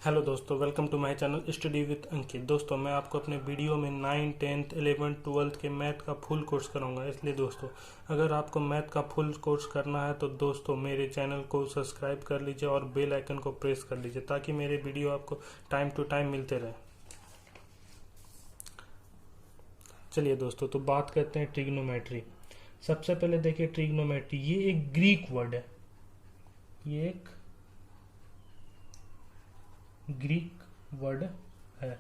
Hello दोस्तों, welcome to my channel study with Ankit. दोस्तों, मैं आपको अपने वीडियो में 9, 10th, 11th, 12th के मैथ का फुल कोर्स कराऊंगा। इसलिए दोस्तों, अगर आपको मैथ का फुल कोर्स करना है तो दोस्तों मेरे चैनल को सब्सक्राइब कर लीजिए और बेल आइकन को प्रेस कर लीजिए ताकि मेरे वीडियो आपको टाइम टू टाइम मिलते रहे। चलिए दोस्तों, तो बात करते हैं ट्रिग्नोमेट्री। सबसे पहले देखिए, ट्रिग्नोमेट्री ये एक ग्रीक वर्ड है। ये एक ग्रीक वर्ड है,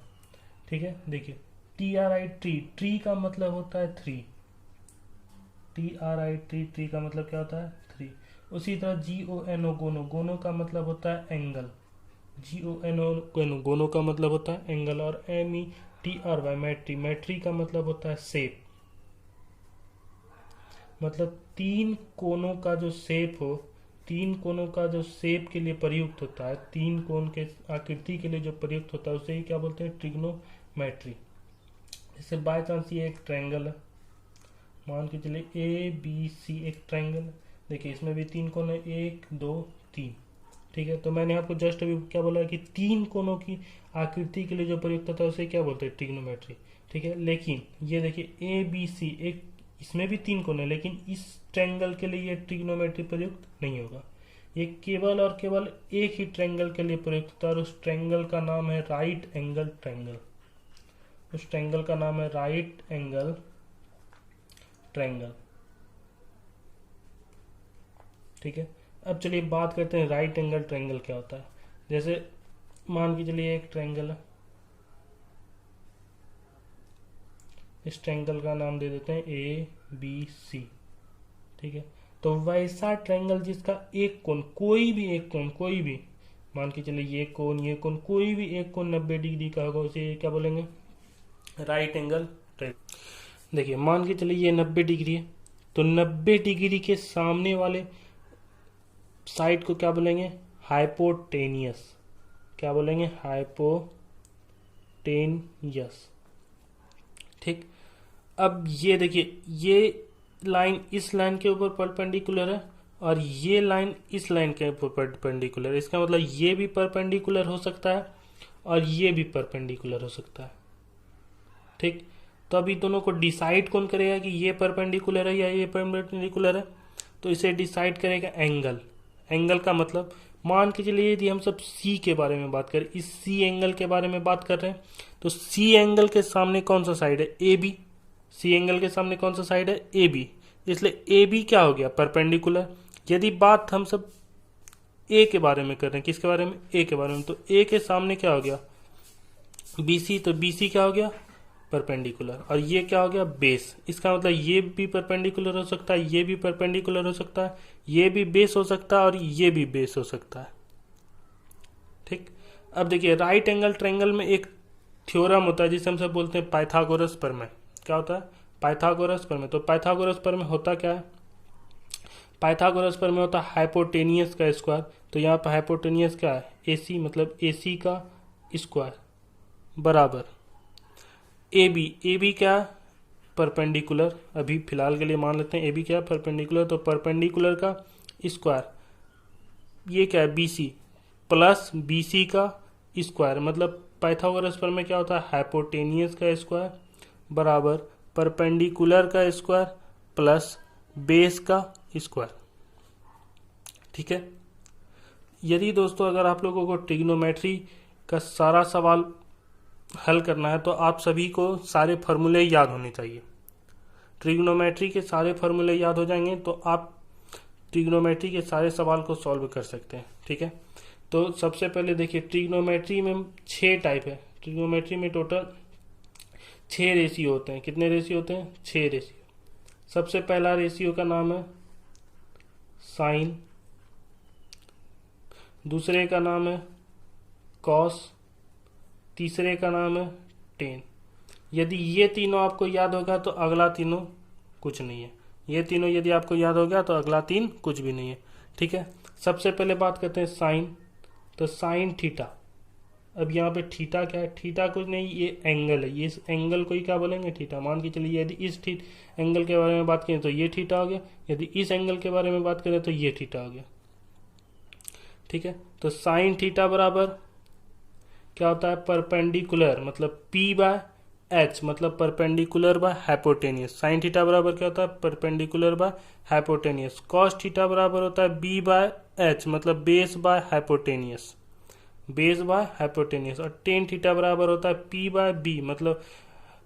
ठीक है। देखिए, TRI ट्री, ट्री का मतलब होता है थ्री। TRI ट्री, ट्री का मतलब क्या होता है? थ्री। उसी तरह GONO गोनो, गोनो का मतलब होता है एंगल। GONO गोनो, गोनो का मतलब होता है एंगल। और METRY मैट्री, मैट्री का मतलब होता है शेप। मतलब तीन कोनों का जो शेप हो, तीन कोनों का जो शेप के लिए प्रयुक्त होता है, तीन कोण के आकृति के लिए जो प्रयुक्त होता है उसे ही क्या बोलते हैं? ट्रिग्नोमेट्री। जैसे बाय चांस ये एक ट्रायंगल है, मान के चलिए ABC एक ट्रायंगल है। देखिए, इसमें भी तीन कोण है, 1 2 3, ठीक है। तो मैंने आपको जस्ट अभी क्या बोला कि तीन कोनों की आकृति के लिए जो प्रयुक्त होता है उसे क्या बोलते हैं? ट्रिग्नोमेट्री, ठीक है। लेकिन ये देखिए ABC एक, इसमें भी तीन कोण है, लेकिन इस ट्रायंगल के लिए ये ट्रिग्नोमेट्री प्रयुक्त नहीं होगा। ये केवल और केवल एक ही ट्रायंगल के लिए प्रयुक्त होता है और उस ट्रायंगल का नाम है राइट एंगल ट्रायंगल। उस ट्रायंगल का नाम है राइट एंगल ट्रायंगल, ठीक है। अब चलिए बात करते हैं राइट एंगल ट्रायंगल क्या होता है। जैसे मान के चलिए एक ट्रायंगल है, इस ट्रायंगल का नाम दे देते हैं ABC, ठीक है। तो वैसा ट्रायंगल जिसका एक कोण, कोई भी एक कोण, कोई भी, मान के चलिए ये कोण, ये कोण, कोई भी एक कोण 90 डिग्री का होगा, उसे क्या बोलेंगे? Right angle triangle. देखिए, मान के चलिए ये 90 डिग्री है, तो 90 डिग्री के सामने वाले साइड को क्या बोलेंगे? हाइपोटेनियस। क्या बोलेंगे? हाइपोटेनियस, ठीक। अब ये देखिए, ये लाइन इस लाइन के ऊपर परपेंडिकुलर है और ये लाइन इस लाइन के ऊपर परपेंडिकुलर है। इसका मतलब ये भी परपेंडिकुलर हो सकता है और ये भी परपेंडिकुलर हो सकता है, ठीक। तो अभी दोनों को डिसाइड कौन करेगा कि ये परपेंडिकुलर है या ये परपेंडिकुलर है? तो इसे डिसाइड करेगा एंगल। एंगल का मतलब, मान के चलिए यदि हम सब सी के बारे में बात करें, इस सी एंगल के बारे में बात कर रहे हैं, तो सी एंगल के सामने कौन सा साइड है? AB। सी एंगल के सामने कौन सा साइड है? AB। इसलिए AB क्या हो गया? परपेंडिकुलर। यदि बात हम सब ए के बारे में कर रहे हैं, किसके बारे में? ए के बारे में, तो ए के सामने क्या हो गया? BC। तो BC क्या हो गया? परपेंडिकुलर। और ये क्या हो गया? बेस। इसका मतलब ये भी परपेंडिकुलर हो सकता है, ये भी परपेंडिकुलर हो सकता है, ये भी बेस हो सकता है और ये भी बेस हो सकता है, ठीक। अब देखिए, राइट एंगल ट्रायंगल में एक थ्योरम होता है जिसे हम सब बोलते हैं पाइथागोरस प्रमेय। क्या होता है? पाइथागोरस प्रमेय। तो पाइथागोरस प्रमेय होता क्या है? पाइथागोरस प्रमेय होता है हाइपोटेनियस का स्क्वायर। तो यहाँ पर हाइपोटेनियस क्या है? AC, मतलब AC का स्क्वायर बराबर AB। AB क्या? परपेंडिकुलर। अभी फिलहाल के लिए मान लेते हैं AB क्या? परपेंडिकुलर। तो परपेंडिकुलर का स्क्वायर, ये क्या है? BC प्लस BC का स्क्वायर। मतलब पाइथागोरस प्रमेय क्या होता है? हाइपोटेनियस का स्क्वायर बराबर परपेंडिकुलर का स्क्वायर प्लस बेस का स्क्वायर, ठीक है। यदि दोस्तों अगर आप लोगों को ट्रिग्नोमेट्री का सारा सवाल हल करना है तो आप सभी को सारे फॉर्मूले याद होने चाहिए। ट्रिग्नोमेट्री के सारे फॉर्मूले याद हो जाएंगे तो आप ट्रिग्नोमेट्री के सारे सवाल को सॉल्व कर सकते हैं, ठीक है। तो सबसे पहले देखिए, ट्रिग्नोमेट्री में 6 टाइप है। ट्रिग्नोमेट्री में टोटल 6 रेशियो होते हैं। कितने रेशियो होते हैं? 6 रेशियो। सबसे पहला रेशियो का नाम है साइन, दूसरे का नाम है कॉस, तीसरे का नाम है टेन। यदि ये तीनों आपको याद होगा तो अगला तीनों कुछ नहीं है। ये तीनों यदि आपको याद हो गया तो अगला तीन कुछ भी नहीं है, ठीक है। सबसे पहले बात करते हैं साइन। तो साइन थीटा। अब यहाँ पे थीटा क्या है? थीटा कुछ नहीं, ये एंगल है। ये इस एंगल को ही क्या बोलेंगे? थीटा। मान के चलिए यदि इस एंगल के बारे में बात करें तो ये थीटा हो गया, यदि इस एंगल के बारे में बात करें तो ये थीटा हो गया, ठीक है। तो साइन थीटा बराबर क्या होता है, परपेंडिकुलर, मतलब P बाय एच मतलब perpendicular by hypotenuse. Sine theta बराबर क्या होता है, perpendicular by hypotenuse. Cos theta बराबर होता है B बाय एच मतलब base by hypotenuse, base by hypotenuse. और टेन थीटा बराबर होता है P बाय बी मतलब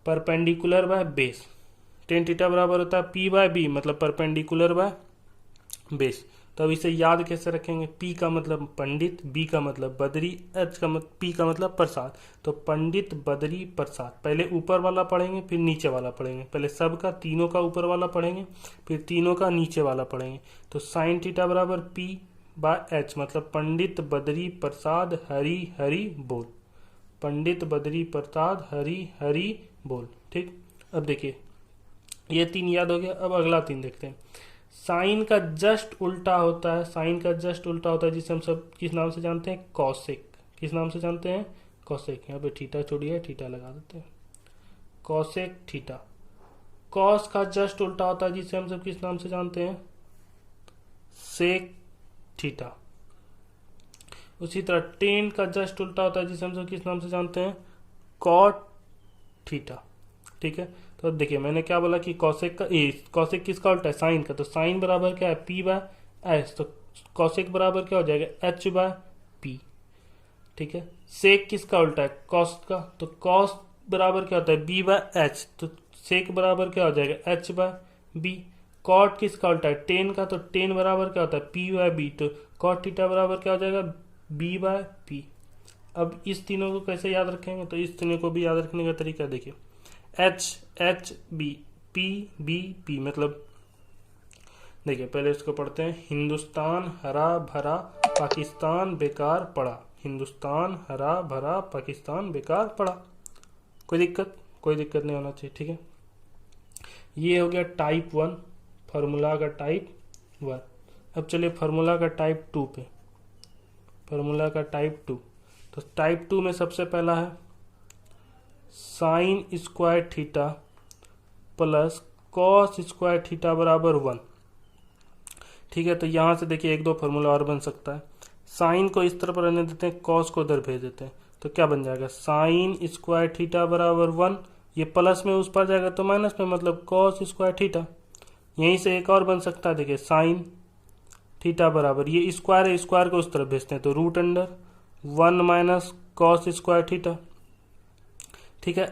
perpendicular by base. Tan theta बराबर होता है P बाय बी मतलब परपेंडिकुलर बाय बेस। तो अब इसे याद कैसे रखेंगे, P का मतलब पंडित, B का मतलब बदरी, H का मतलब P का मतलब प्रसाद। तो पंडित बदरी प्रसाद, पहले ऊपर वाला पढ़ेंगे फिर नीचे वाला पढ़ेंगे, पहले सबका तीनों का ऊपर वाला पढ़ेंगे फिर तीनों का नीचे वाला पढ़ेंगे। तो साइन थीटा बराबर P बाय एच मतलब पंडित बदरी प्रसाद हरि हरि बोल, पंडित बदरी प्रसाद हरि हरि बोल। ठीक, अब देखिए ये तीन याद हो गया। अब अगला तीन देखते हैं। साइन का जस्ट उल्टा होता है, साइन का जस्ट उल्टा होता है जिसे हम सब किस नाम से जानते हैं, कॉसेक। किस नाम से जानते हैं, कॉसेक। यहाँ पे थीटा छोड़िए, थीटा लगा देते हैं, कॉसेक थीटा। कॉस का जस्ट उल्टा होता है जिसे हम सब किस नाम से जानते हैं, सेक थीटा। उसी तरह टेन का जस्ट उल्टा होता है जिसे हम सब किस नाम से जानते हैं, कॉट थीटा। ठीक है, तो देखिए मैंने क्या बोला कि कॉसेक का कॉसेक किसका उल्टा है, साइन का। तो साइन बराबर क्या है, P बाय एच। तो कॉसेक बराबर क्या हो जाएगा, H बाय P। ठीक है, सेक किसका उल्टा है, कॉस का। तो कॉस बराबर क्या होता है, B बाय एच। तो सेक बराबर क्या हो जाएगा, H बाय B। कॉट किसका उल्टा है, टेन का। तो टेन बराबर क्या होता है, P बाय B। तो कॉट थीटा बराबर क्या हो जाएगा, B बाय P। अब इस तीनों को कैसे याद रखेंगे, तो इस तीनों को भी याद रखने का तरीका देखिए, H H B P B P मतलब देखिए पहले इसको पढ़ते हैं, हिंदुस्तान हरा भरा पाकिस्तान बेकार पड़ा, हिंदुस्तान हरा भरा पाकिस्तान बेकार पड़ा। कोई दिक्कत नहीं होना चाहिए। ठीक है, ये हो गया टाइप 1 फार्मूला का टाइप 1। अब चलिए फार्मूला का टाइप 2 पे, फार्मूला का टाइप 2। तो टाइप 2 में सबसे पहला है sign square theta plus cos square theta बराबर 1। ठीक है, तो यहां से देखिए एक दो फार्मूला और बन सकता है। साइन को इस तरफ रहने देते हैं, कॉस को उधर भेज देते हैं, तो क्या बन जाएगा, साइन स्क्वायर थीटा बराबर 1। ये प्लस में उस पर जाएगा तो माइनस में मतलब कॉस स्क्वायर थीटा। यहीं से एक और बन सकता है, देखिए साइन थीटा बराबर, ये स्क्वायर है, स्क्वायर को उस तरफ भेजते हैं तो root under 1 minus cos square theta. ठीक है,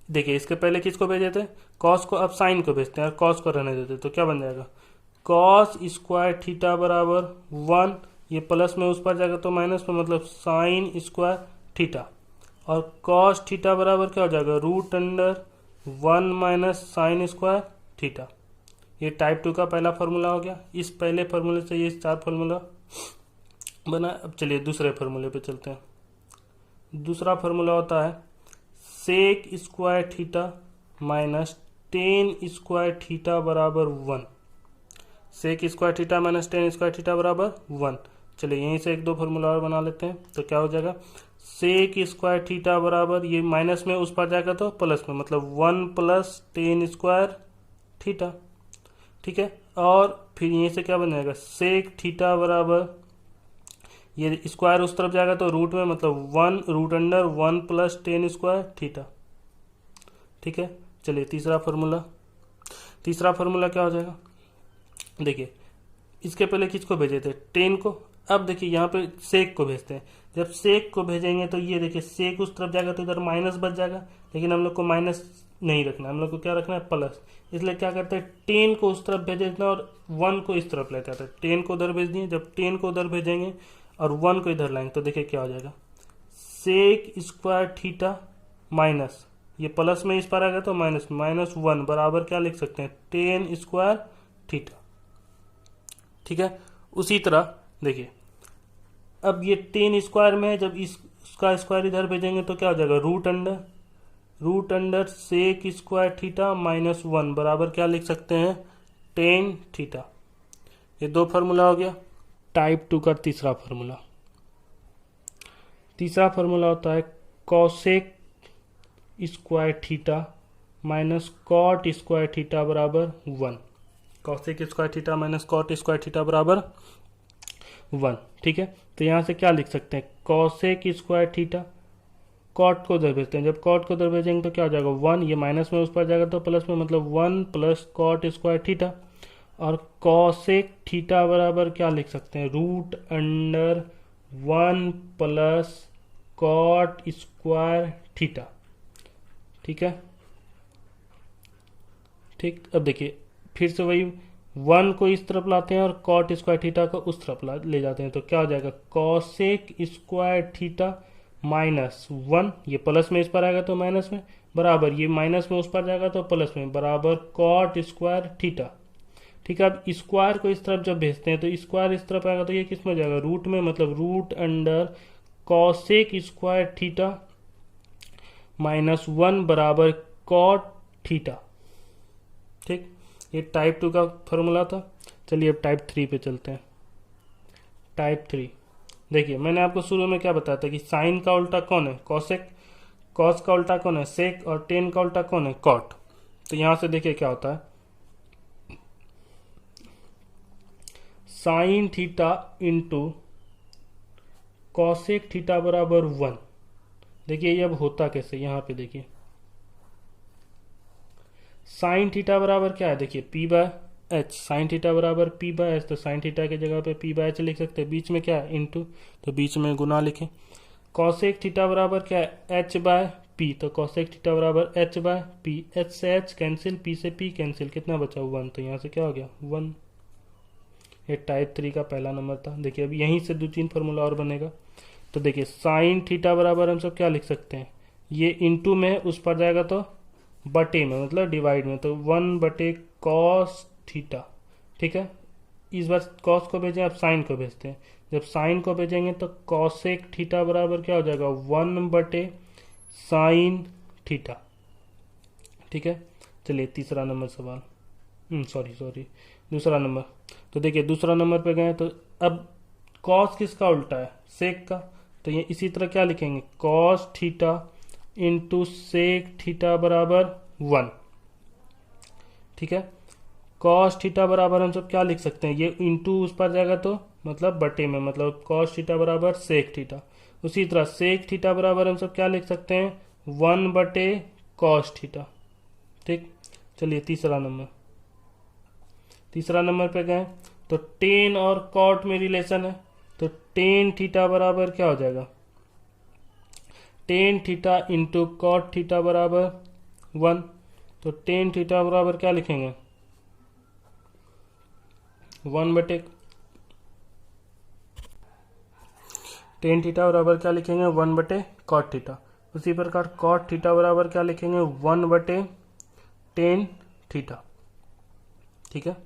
देखिए इसके पहले किसको भेजे थे, कॉस को, अब साइन को भेजते हैं और कॉस को रहने देते, तो क्या बन जाएगा, कॉस स्क्वायर थीटा बराबर 1। ये प्लस में उस पर जाएगा तो माइनस में मतलब साइन स्क्वायर थीटा। और कॉस थीटा बराबर क्या हो जाएगा, root under 1 minus sine square theta. ये टाइप 2 का पहला फार्मूला हो गया। इस पहले फार्मूले से ये 4 फार्मूला बना। अब चलिए दूसरे फार्मूले पे चलते हैं। दूसरा फार्मूला होता है sec square theta minus tan square theta बराबर 1। Sec square theta minus tan square theta बराबर 1। चलिए यहीं से एक दो फार्मूला और बना लेते हैं, तो क्या हो जाएगा, सेक स्क्वायर थीटा बराबर, ये माइनस में उस पर जाएगा तो प्लस में मतलब 1 प्लस टेन स्क्वायर थीटा। ठीक है, और फिर यहीं से क्या बन जाएगा, सेक थीटा बराबर, ये स्क्वायर उस तरफ जाएगा तो रूट में मतलब 1 root under 1 plus tan square theta. ठीक है, चलिए तीसरा फार्मूला क्या हो जाएगा, देखिए इसके पहले किसको भेजे थे, टेन को। अब देखिए यहाँ पे सेक को भेजते हैं, जब सेक को भेजेंगे तो ये देखिए सेक उस तरफ जाएगा तो इधर माइनस बच जाएगा, लेकिन हम लोग को माइनस नहीं रखना, हम लोग को क्या रखना है, प्लस। इसलिए क्या करते हैं, टेन को उस तरफ भेज देना और 1 को इस तरफ लेते हैं। टेन को उधर भेज दिए, जब टेन को उधर भेजेंगे और 1 को इधर लाएंगे तो देखिए क्या हो जाएगा, सेक स्क्वायर थीटा माइनस, ये प्लस में इस पर आएगा तो माइनस, माइनस 1 बराबर क्या लिख सकते हैं, टेन स्क्वायर थीटा। ठीक है, उसी तरह देखिए अब ये टेन स्क्वायर में है, जब इसका स्क्वायर इधर भेजेंगे तो क्या हो जाएगा, root under sec square theta minus 1 बराबर क्या लिख सकते हैं, टेन थीटा। ये दो फार्मूला हो गया। टाइप 2 का तीसरा फार्मूला होता है cosec square theta minus cot square theta बराबर 1। Cosec square theta minus cot square theta बराबर 1। ठीक है, तो यहां से क्या लिख सकते हैं, कॉसेक स्क्वायर थीटा कॉट को उधर भेजते हैं, जब कॉट को उधर भेजेंगे तो क्या हो जाएगा 1, ये माइनस में उस पर जाएगा तो प्लस में, मतलब 1 प्लस कॉट स्क्वायर थीटा। और कॉसेक थीटा बराबर क्या लिख सकते हैं, root under 1 plus cot square theta. ठीक है, ठीक। अब देखिए फिर से वही 1 को इस तरफ लाते हैं और कॉट स्क्वायर थीटा को उस तरफ ले जाते हैं, तो क्या हो जाएगा कॉसेक स्क्वायर थीटा माइनस 1, ये प्लस में इस पर आएगा तो माइनस में, बराबर ये माइनस में उस पर जाएगा तो प्लस में, बराबर कॉट स्क्वायर थीटा। ठीक है, अब स्क्वायर को इस तरफ जब भेजते हैं तो स्क्वायर इस तरफ आएगा तो ये किस में जाएगा, रूट में, मतलब root under cosec square theta -1 बराबर कॉट थीटा। ठीक, ये टाइप 2 का फॉर्मूला था। चलिए अब टाइप 3 पे चलते हैं। टाइप 3 देखिए, मैंने आपको शुरू में क्या बताया था कि साइन का उल्टा कौन है, कॉसेक, कॉस का उल्टा कौन है, सेक, और टेन का उल्टा कौन है, कॉट। तो यहां से देखिए क्या होता है, sine theta into cosec theta बराबर 1। देखिए ये अब होता कैसे, यहां पे देखिए साइन थीटा बराबर क्या है, देखिए P by H, sine theta बराबर पी बाय एच, तो साइन थीटा की जगह पे पी बाय एच लिख सकते हैं, बीच में क्या है इंटू, तो बीच में गुना लिखें। कॉसेक थीटा बराबर क्या है, एच बाय पी, तो कॉसेक थीटा बराबर एच बाय पी, एच से एच कैंसिल, पी से पी कैंसिल, कितना बचा 1, तो यहाँ से क्या हो गया 1। ये टाइप 3 का पहला नंबर था। देखिए अब यहीं से 2-3 फॉर्मूला और बनेगा। तो देखिए साइन थीटा बराबर हम सब क्या लिख सकते हैं, ये इंटू में उस पर जाएगा तो बटे में, मतलब डिवाइड में, तो 1 बटे कॉस थीटा। ठीक है, इस बार कॉस को भेजें, अब साइन को भेजते हैं। जब साइन को भेजेंगे तो कॉसेक थीटा बराबर क्या हो जाएगा 1 बटे साइन थीटा। ठीक है, चलिए तीसरा नंबर सवाल, सॉरी दूसरा नंबर। तो देखिए दूसरा नंबर पे गए तो अब कॉस किसका उल्टा है, सेक का, तो ये इसी तरह क्या लिखेंगे, cos theta into sec theta बराबर 1। ठीक है, कॉस थीटा बराबर हम सब क्या लिख सकते हैं, ये इंटू उस पर जाएगा तो मतलब बटे में, मतलब कॉस थीटा बराबर सेक थीटा। उसी तरह सेक थीटा बराबर हम सब क्या लिख सकते हैं 1 बटे कॉस थीटा। ठीक, चलिए तीसरा नंबर पे गए तो टेन और कॉट में रिलेशन है, तो टेन थीटा बराबर क्या हो जाएगा, tan theta into cot theta बराबर 1, तो टेन थीटा बराबर क्या लिखेंगे 1 बटे, टेन थीटा बराबर क्या लिखेंगे 1 बटे कॉट थीटा। उसी प्रकार कॉट थीटा बराबर क्या लिखेंगे 1 बटे टेन थीटा। ठीक है,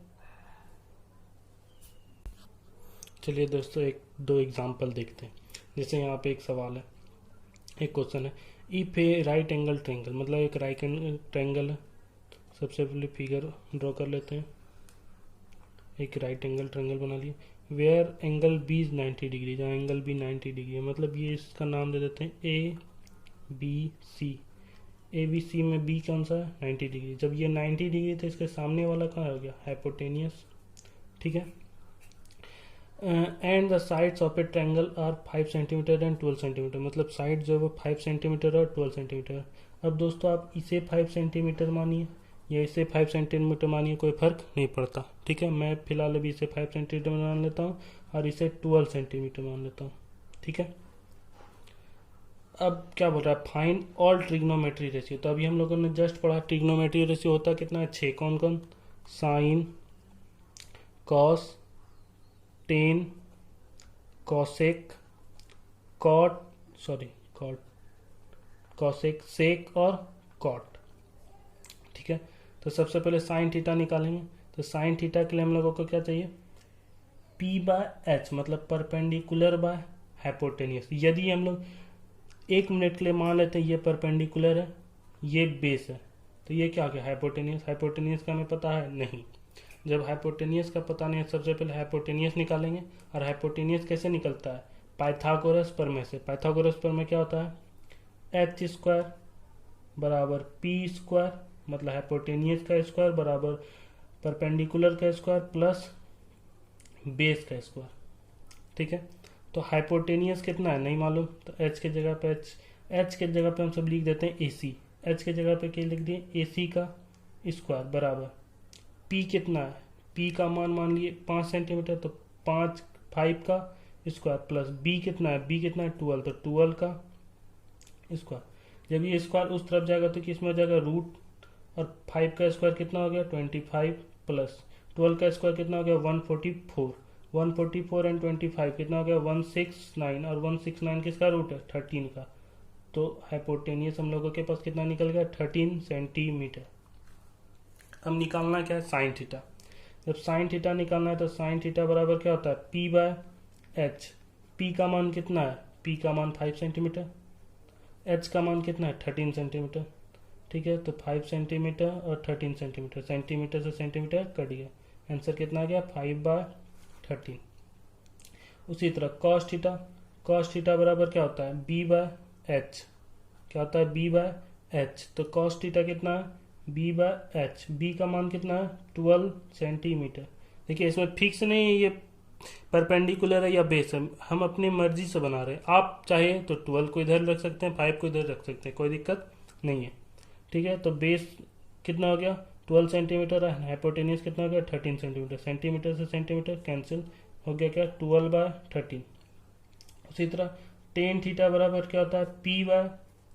चलिए दोस्तों एक दो एग्जांपल देखते हैं। जैसे यहाँ पे एक सवाल है, एक क्वेश्चन है, if A right angle triangle, मतलब एक राइट एंगल ट्रायंगल है। सबसे पहले फिगर ड्रॉ कर लेते हैं, एक राइट एंगल ट्रायंगल बना लिए, where angle B is 90 degree, जहाँ एंगल बी 90 डिग्री है, मतलब ये इसका नाम दे देते हैं ए बी सी। ए बी सी में बी कौन सा है 90 डिग्री, जब ये 90 डिग्री तो इसके सामने वाला कहाँ हो गया हाइपोटेनियस। ठीक है, and the sides of a triangle are 5 centimetre and 12 centimetre, मतलब साइड जो है वो 5 सेंटीमीटर और 12 सेंटीमीटर। अब दोस्तों आप इसे 5 सेंटीमीटर मानिए या इसे 5 सेंटीमीटर मानिए, कोई फर्क नहीं पड़ता। ठीक है, मैं फिलहाल अभी इसे 5 सेंटीमीटर मान लेता हूँ और इसे 12 सेंटीमीटर मान लेता हूँ। ठीक है, अब क्या बोल रहा है, फाइंड ऑल ट्रिग्नोमेट्री रेशियो। तो अभी हम लोगों ने जस्ट पढ़ा ट्रिग्नोमेट्री रेशियो होता कितना है 6, कौन कौन, sine, cos, tan, cosec, cot, cosec, sec और कॉट। ठीक है, तो सबसे पहले साइन थीटा निकालेंगे। तो साइन थीटा के लिए हम लोगों को क्या चाहिए, पी बाय एच, मतलब परपेंडिकुलर बाय हाइपोटेनियस। यदि हम लोग 1 मिनट के लिए मान लेते हैं ये परपेंडिकुलर है, ये बेस है, तो ये क्या हो गया हाइपोटेनियस। हाइपोटेनियस का हमें पता है नहीं, जब हाइपोटेनियस का पता नहीं है सबसे पहले हाइपोटेनियस निकालेंगे। और हाइपोटेनियस कैसे निकलता है, पाइथागोरस प्रमेय से। पाइथागोरस प्रमेय क्या होता है, एच स्क्वायर बराबर पी स्क्वायर, मतलब हाइपोटेनियस का स्क्वायर बराबर परपेंडिकुलर का स्क्वायर प्लस बेस का स्क्वायर। ठीक है, तो हाइपोटेनियस कितना है नहीं मालूम, तो एच की जगह पे एच एच के जगह पे हम सब लिख देते हैं ए सी। एच के जगह पे क्या लिख दिए, ए सी का स्क्वायर बराबर पी कितना है, पी का मान लिए 5 सेंटीमीटर, तो 5 का स्क्वायर प्लस बी कितना है, बी कितना है 12, तो 12 का स्क्वायर। जब ये स्क्वायर उस तरफ जाएगा तो किस में हो जाएगा, रूट, और 5 का स्क्वायर कितना हो गया 25 प्लस 12 का स्क्वायर कितना हो गया 144, 144 एंड 25 कितना हो गया 169, और 169 किसका रूट है 13 का। तो हाइपोटेनियस हम लोगों के पास कितना निकल गया 13 सेंटीमीटर। अब निकालना क्या है साइन थीटा। जब साइन थीटा निकालना है तो साइन थीटा बराबर क्या होता है पी बाय एच। पी का मान कितना है, पी का मान 5 सेंटीमीटर, एच का मान कितना है 13 सेंटीमीटर। ठीक है, तो 5 सेंटीमीटर और 13 सेंटीमीटर, सेंटीमीटर से सेंटीमीटर कट गया, आंसर कितना आ गया 5/13। उसी तरह कॉस थीटा, कॉस थीटा बराबर क्या होता है बी बाय एच। क्या होता है बी बाय एच, तो कॉस थीटा कितना है बी बाय एच। बी का मान कितना है 12 सेंटीमीटर। देखिए इसमें फिक्स नहीं है ये परपेंडिकुलर है या बेस है, हम अपनी मर्जी से बना रहे हैं। आप चाहे तो 12 को इधर रख सकते हैं, 5 को इधर रख सकते हैं, कोई दिक्कत नहीं है। ठीक है, तो बेस कितना हो गया 12 सेंटीमीटर है, हाइपोटेनियस कितना हो गया 13 सेंटीमीटर, सेंटीमीटर से सेंटीमीटर कैंसिल हो गया क्या 12/13। उसी तरह टेन थीटा बराबर क्या होता है पी बाय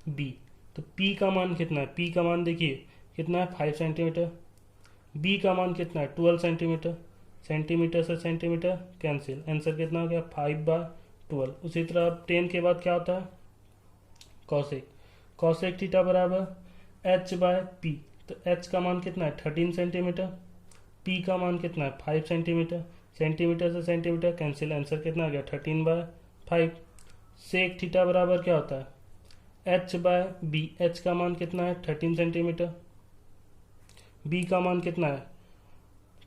बी। तो पी का मान कितना है, पी का मान देखिए कितना है 5 सेंटीमीटर, बी का मान कितना है 12 सेंटीमीटर, सेंटीमीटर से सेंटीमीटर कैंसिल, आंसर कितना हो गया 5/12। उसी तरह अब टेन के बाद क्या होता है कॉसेक, कॉसेक थीटा बराबर एच बाय पी। तो एच का मान कितना है 13 सेंटीमीटर, पी का मान कितना है 5 सेंटीमीटर, सेंटीमीटर से सेंटीमीटर कैंसिल, आंसर कितना आ गया 13/5। सेक थीटा बराबर क्या होता है एच बाय बी। एच का मान कितना है 13 सेंटीमीटर, बी का मान कितना है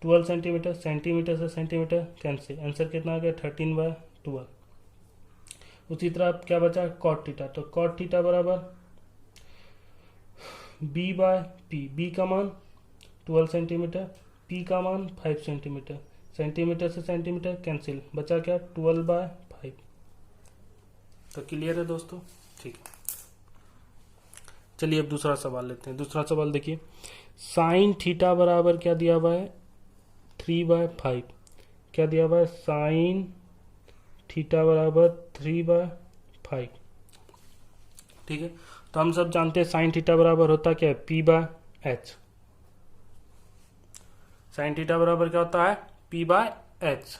12 सेंटीमीटर, सेंटीमीटर से सेंटीमीटर कैंसिल, आंसर कितना आ गया 13/12। उसी तरह अब क्या बचा कॉट थीटा, तो कॉट थीटा बराबर बी बाय पी। बी का मान 12 सेंटीमीटर, पी का मान 5 सेंटीमीटर, सेंटीमीटर से सेंटीमीटर कैंसिल, बचा क्या 12/5। तो क्लियर है दोस्तों, ठीक है। चलिए अब दूसरा सवाल लेते हैं। दूसरा सवाल देखिए, साइन थीटा बराबर क्या दिया हुआ है 3/5। क्या दिया हुआ है साइन थीटा बराबर 3/5। ठीक है, तो हम सब जानते हैं साइन थीटा बराबर होता क्या है P by H. Sine theta बराबर क्या होता है पी बाय एच।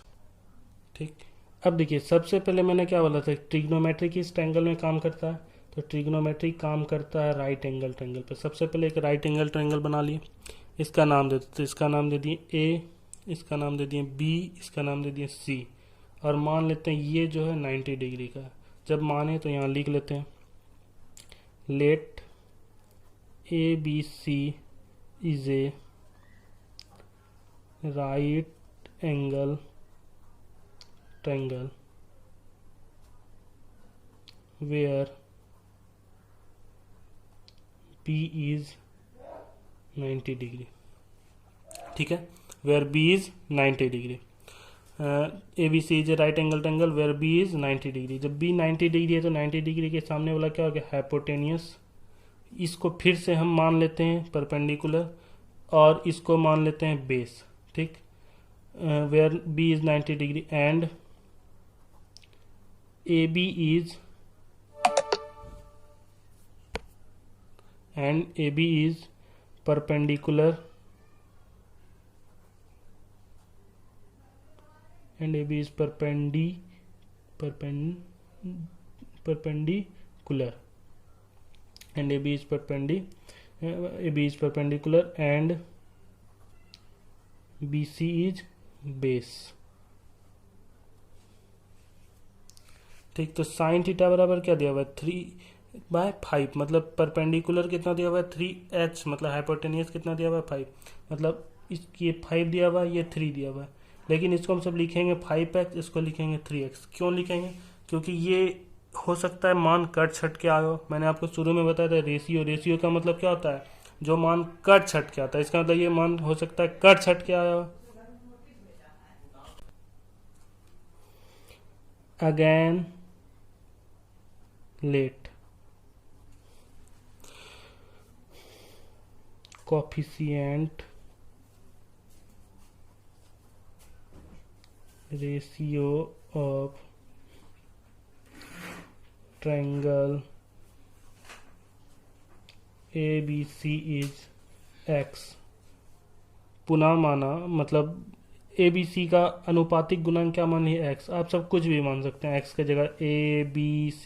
ठीक, अब देखिए सबसे पहले मैंने क्या बोला था ट्रिग्नोमेट्री किस ट्रायंगल में काम करता है, तो ट्रिग्नोमेट्री काम करता है राइट एंगल ट्रायंगल पे। सबसे पहले एक राइट एंगल ट्रायंगल बना लिए, इसका नाम दे देते, इसका नाम दे दिए ए, इसका नाम दे दिए बी, इसका नाम दे दिए सी, और मान लेते हैं ये जो है 90 डिग्री का है। जब माने तो यहाँ लिख लेते हैं let A B C is a right angle triangle where B is 90 degree. ठीक है, where B is 90 degree. ABC is a right angle triangle where B is 90 degree. जब B 90 डिग्री है तो 90 डिग्री के सामने वाला क्या हो गया हाइपोटेनियस। इसको फिर से हम मान लेते हैं परपेंडिकुलर और इसको मान लेते हैं बेस। ठीक, where B is 90 degree and AB is perpendicular and AB is perpendicular and AB is perpendicular and BC is base। ठीक, तो साइन थीटा बराबर क्या दिया हुआ है 3/5, मतलब परपेंडिकुलर कितना दिया हुआ है 3h, मतलब हाइपोटेनियस कितना दिया हुआ है 5, मतलब ये 5 दिया हुआ है, ये 3 दिया हुआ है, लेकिन इसको हम सब लिखेंगे 5x, इसको लिखेंगे 3x। क्यों लिखेंगे, क्योंकि ये हो सकता है मान कट छट के आए हो। मैंने आपको शुरू में बताया था रेशियो, रेशियो का मतलब क्या होता है जो मान कट छट के आता है, इसका मतलब ये मान हो सकता है कट छट के आया हो। Again let coefficient ratio of triangle ABC is x। पुनः माना मतलब ABC का अनुपातिक गुणांक क्या मान लिया x। आप सब कुछ भी मान सकते हैं, x की जगह ABC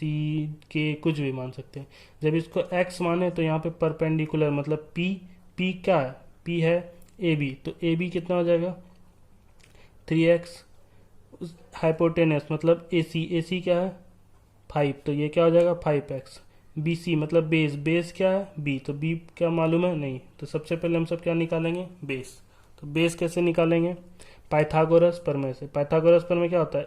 कुछ भी मान सकते हैं। जब इसको x माने तो यहाँ पे परपेंडिकुलर मतलब P क्या है, P है AB, तो AB कितना हो जाएगा 3x। हाइपोटेनस मतलब AC क्या है 5, तो ये क्या हो जाएगा 5x। BC मतलब बेस क्या है B, तो B क्या मालूम है नहीं, तो सबसे पहले हम सब क्या निकालेंगे बेस। तो बेस कैसे निकालेंगे, पाइथागोरस प्रमेय से। पाइथागोरस प्रमेय क्या होता है,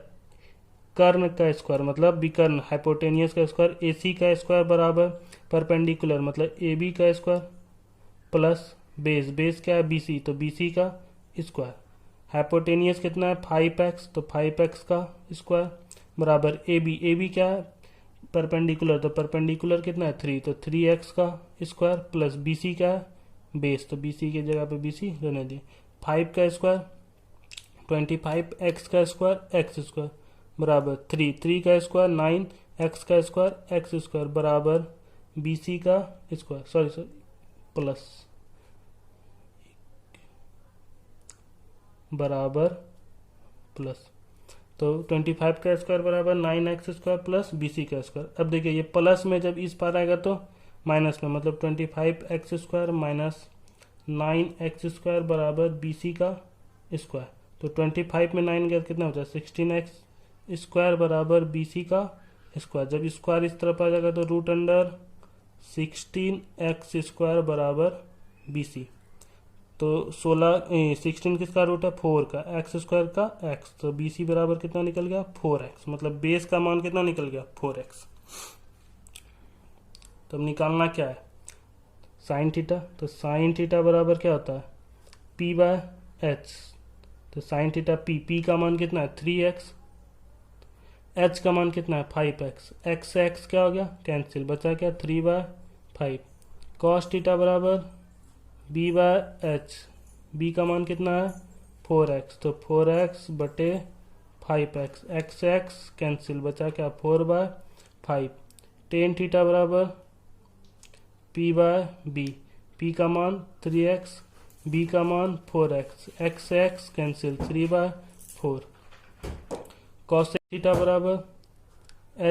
कर्ण का स्क्वायर मतलब विकर्ण, हाइपोटेनियस का स्क्वायर, AC का स्क्वायर बराबर परपेंडिकुलर मतलब AB का स्क्वायर प्लस बेस क्या है BC, तो BC का स्क्वायर। हाइपोटेनियस कितना है 5x, तो 5x का स्क्वायर बराबर AB क्या है परपेंडिकुलर, तो परपेंडिकुलर कितना है 3, तो 3x का स्क्वायर प्लस BC क्या है बेस, तो BC की जगह पे BC रहने दी। 5 का स्क्वायर 25x का स्क्वायर x स्क्वायर बराबर 3 का स्क्वायर 9x का स्क्वायर x स्क्वायर बराबर BC का स्क्वायर सॉरी प्लस बराबर प्लस, तो 25 का स्क्वायर बराबर 9x स्क्वायर प्लस BC का स्क्वायर। अब देखिए ये प्लस में जब इस पार आएगा तो माइनस में, मतलब 25x square minus 9x square बराबर BC का स्क्वायर। तो 25 में 9 गया कितना हो जाए 16x स्क्वायर बराबर BC का स्क्वायर। जब स्क्वायर इस तरफ आ जाएगा तो रूट अंडर 16x स्क्वायर बराबर BC। तो 16 किसका रूट है 4 का, एक्स स्क्वायर का x, तो BC बराबर कितना निकल गया 4x, मतलब बेस का मान कितना निकल गया 4x। तो अब निकालना क्या है साइन थीटा, तो साइन थीटा बराबर क्या होता है P/h, तो साइन थीटा P का मान कितना है 3x, h का मान कितना है 5x, x क्या हो गया कैंसिल, बचा क्या 3/5। कॉस थीटा बराबर B/h, B का मान कितना है 4x, तो 4x बटे 5x, x कैंसिल बचा क्या 4/5। टेन थीटा बराबर P/b, P का मान 3x, B का मान 4x, x cancel 3/4। Cos theta बराबर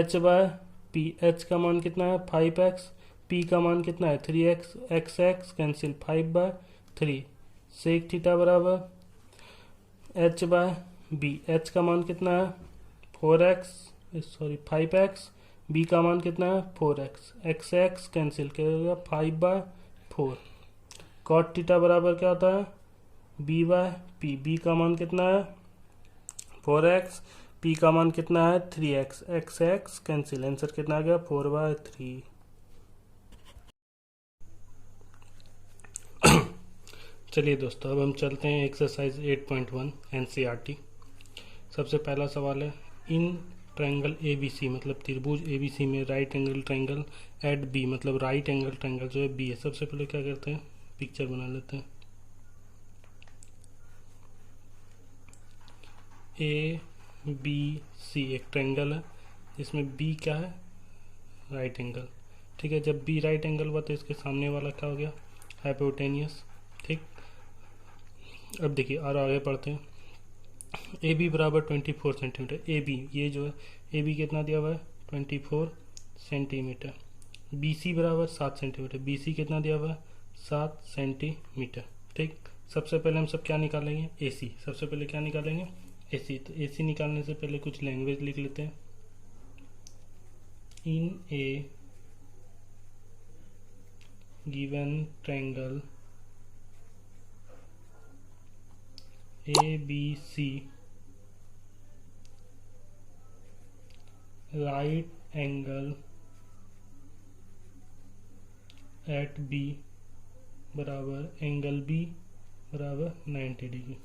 h/p, h का मान कितना है 5x, P का मान कितना है 3x, x कैंसिल 5/3। सेक थीटा बराबर h/b, h का मान कितना है 5x, B का मान कितना है 4x, x कैंसिल करेगा 5/4। कॉट थीटा बराबर क्या होता है B/p, B का मान कितना है 4x, P का मान कितना है 3x, x कैंसिल, आंसर कितना आ गया 4/3। चलिए दोस्तों अब हम चलते हैं एक्सरसाइज 8.1 NCERT। सबसे पहला सवाल है इन ट्रायंगल ABC मतलब त्रिभुज ABC में right angle triangle eight B मतलब राइट एंगल ट्रायंगल जो है B है। सबसे पहले क्या करते हैं पिक्चर बना लेते हैं। ABC एक ट्रायंगल है जिसमें B क्या है राइट एंगल, ठीक है। जब B राइट एंगल हुआ तो इसके सामने वाला क्या हो गया हाइपोटेनियस, ठीक। अब देखिए और आगे पढ़ते हैं। AB बराबर 24 सेंटीमीटर, AB ये जो है AB कितना दिया हुआ है 24 सेंटीमीटर। BC बराबर 7 सेंटीमीटर, BC कितना दिया हुआ है 7 सेंटीमीटर, ठीक। सबसे पहले हम सब क्या निकालेंगे AC, सबसे पहले क्या निकालेंगे AC। तो AC निकालने से पहले कुछ लैंग्वेज लिख लेते हैं। In a given triangle ABC right angle at B बराबर एंगल B बराबर 90 degree.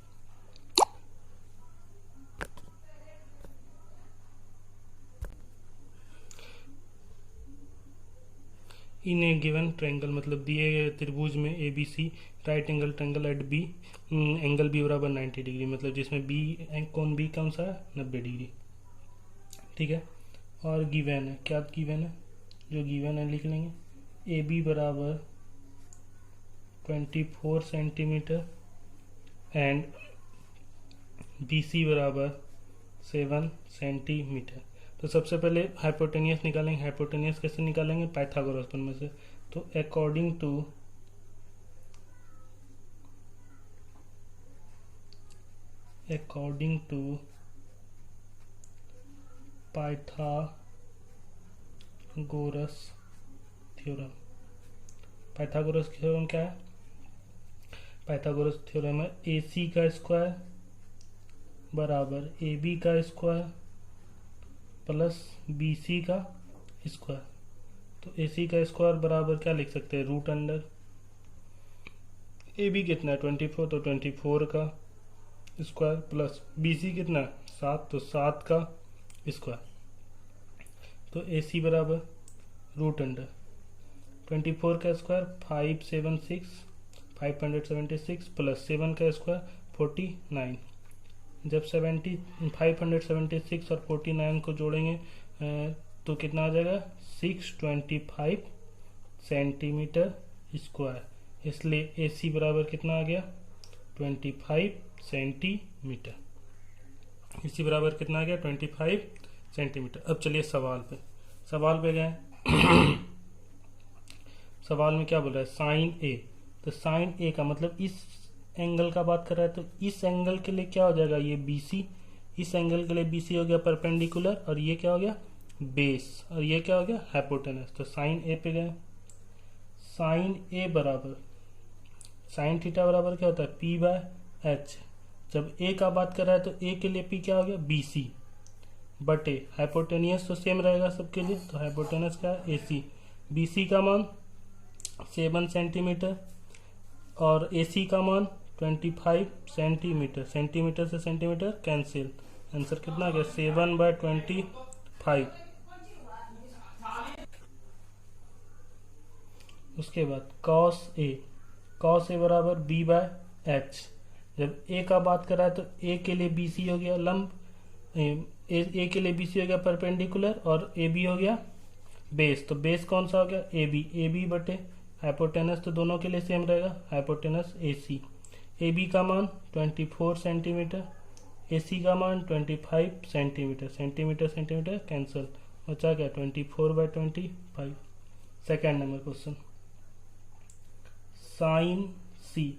In a given triangle, मतलब दिए गए त्रिभुज में A B C, right angle triangle at B, angle B बराबर 90 डिग्री, मतलब जिसमें बी कौन बी कौन सा है 90 डिग्री। ठीक है, और गिवन है, क्या गिवन है, जो गिवन है लिख लेंगे। ए बी बराबर 24 सेंटीमीटर एंड बी सी बराबर 7 सेंटीमीटर। तो सबसे पहले हाइपोटेनियस निकालेंगे। हाइपोटेनियस कैसे निकालेंगे, पाइथागोरस में से। तो according to Pythagoras theorem. Pythagoras theorem क्या है, पाइथागोरस थ्योरम है ए सी का स्क्वायर बराबर ए बी का स्क्वायर प्लस बी सी का स्क्वायर। तो ए सी का स्क्वायर बराबर क्या लिख सकते हैं, रूट अंडर ए बी कितना है 24, तो 24 का स्क्वायर प्लस बी सी कितना है 7, तो 7 का स्क्वायर। तो ए सी बराबर रूट अंडर 24 का स्क्वायर 576 प्लस 7 का स्क्वायर 49। जब 576 और 49 को जोड़ेंगे तो कितना आ जाएगा 625 सेंटीमीटर स्क्वायर। इसलिए ए सी बराबर कितना आ गया 25 सेंटीमीटर। इसी बराबर कितना आ गया 25 सेंटीमीटर। अब चलिए सवाल पे गए। सवाल में क्या बोल रहा है, साइन ए। तो साइन ए का मतलब इस एंगल का बात कर रहा है, तो इस एंगल के लिए क्या हो जाएगा, ये BC, इस एंगल के लिए BC हो गया परपेंडिकुलर, और ये क्या हो गया बेस, और ये क्या हो गया हाइपोटेनस। तो साइन ए पे गए। साइन ए बराबर साइन थीटा बराबर क्या होता है P/H। जब ए का बात कर रहा है तो ए के लिए P क्या हो गया BC बटे हाइपोटेनियस तो सेम रहेगा सबके लिए, तो हाइपोटेनस का AC। BC का मान 7 सेंटीमीटर और AC का मान 25 सेंटीमीटर। सेंटीमीटर से सेंटीमीटर कैंसिल, आंसर कितना आ गया 7/25। उसके बाद कॉस ए बराबर B/H। जब ए का बात कर रहा है तो ए के लिए BC हो गया लंब, ए के लिए BC हो गया परपेंडिकुलर और AB हो गया बेस। तो बेस कौन सा हो गया AB बटे हाइपोटेनस तो दोनों के लिए सेम रहेगा, हाइपोटेनस AC। AB का मान 24 सेंटीमीटर, AC का मान 25 सेंटीमीटर। सेंटीमीटर कैंसिल, बचा क्या 24/25। Second number question sign C।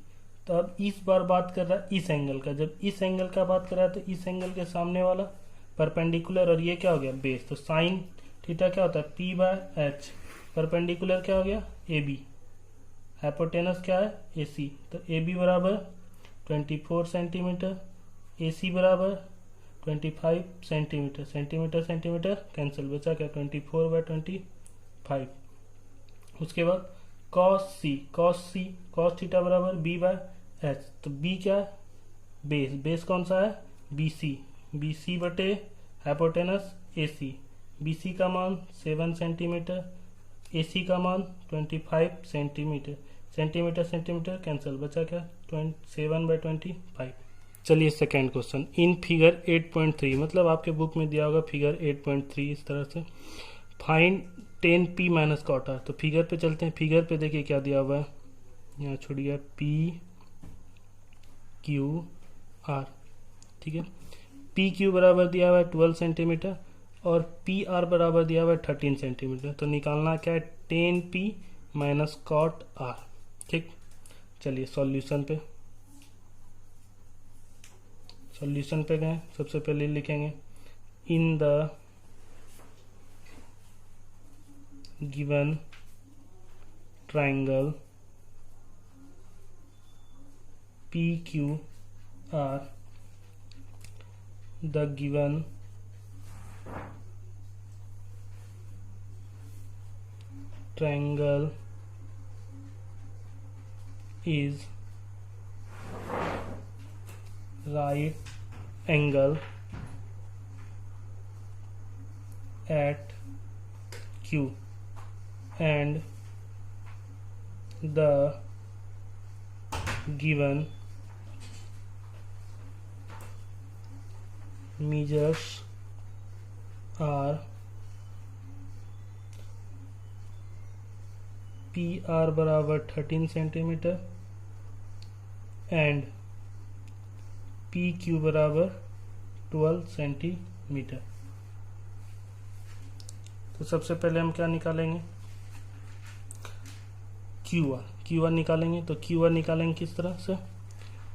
तो अब इस बार बात कर रहा है इस एंगल का। जब इस एंगल का बात कर रहा है तो इस एंगल के सामने वाला परपेंडिकुलर, और ये क्या हो गया बेस। तो साइन थीटा क्या होता है P/H। परपेंडिकुलर क्या हो गया AB, हाइपोटेनस क्या है AC। तो AB बराबर 24 सेंटीमीटर, AC बराबर 25 सेंटीमीटर। सेंटीमीटर कैंसिल, बचा क्या 24/25। उसके बाद cos थीटा बराबर B/H। तो B क्या है बेस कौन सा है BC बटे हाइपोटेनस AC। BC का मान 7 सेंटीमीटर, AC का मान 25 सेंटीमीटर। सेंटीमीटर कैंसिल, बचा क्या 7/25। चलिए सेकेंड क्वेश्चन इन फिगर 8.3, मतलब आपके बुक में दिया होगा फिगर 8.3 इस तरह से। Find 10P minus cot R. तो फिगर पे चलते हैं। फिगर पे देखिए क्या दिया हुआ है, यहाँ छोड़िए PQR। ठीक है, PQ बराबर दिया हुआ है 12 सेंटीमीटर और PR बराबर दिया हुआ है 13 सेंटीमीटर। तो निकालना क्या है 10P माइनस कॉट R। ठीक, चलिए सॉल्यूशन पे गए। सबसे पहले लिखेंगे in the given triangle PQR the given triangle is right angle at Q and the given measures are PR बराबर 13 सेंटीमीटर एंड PQ बराबर 12 सेंटीमीटर। तो सबसे पहले हम क्या निकालेंगे, QR निकालेंगे। तो QR निकालेंगे किस तरह से,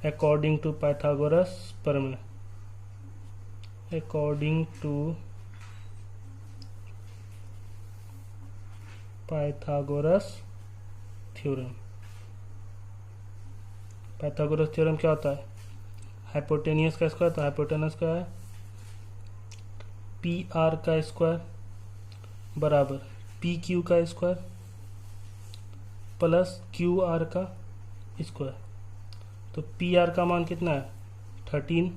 अकॉर्डिंग टू पाइथागोरस प्रमेय, according to Pythagoras theorem. Pythagoras theorem क्या होता है, हाइपोटेनियस का स्क्वायर, तो हाइपोटेनस का है PR का स्क्वायर बराबर PQ का स्क्वायर प्लस QR का स्क्वायर। तो PR का मान कितना है 13